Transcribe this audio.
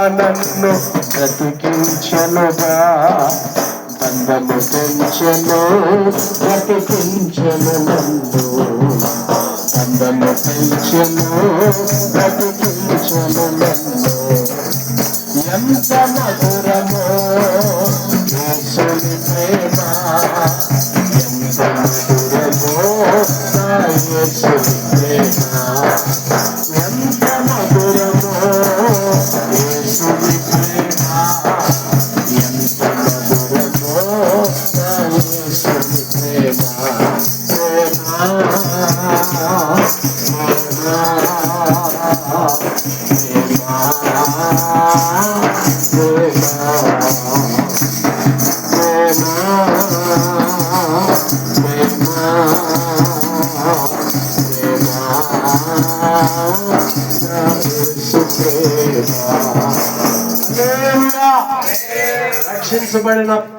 నన్ను బ్రతికించెనుగా, బంధము పెంచెను బ్రతికించెను నన్ను, బంధము పెంచెను బ్రతికించెను నన్ను. ఎంత మధురమో యేసుని ప్రేమ, ఎంత మధురమో నా యేసుని ప్రేమ, ఎంత మధురమో యేసుని ప్రేమ, ఎంత మధురమో నా యేసుని ప్రేమ. రక్షించబడిన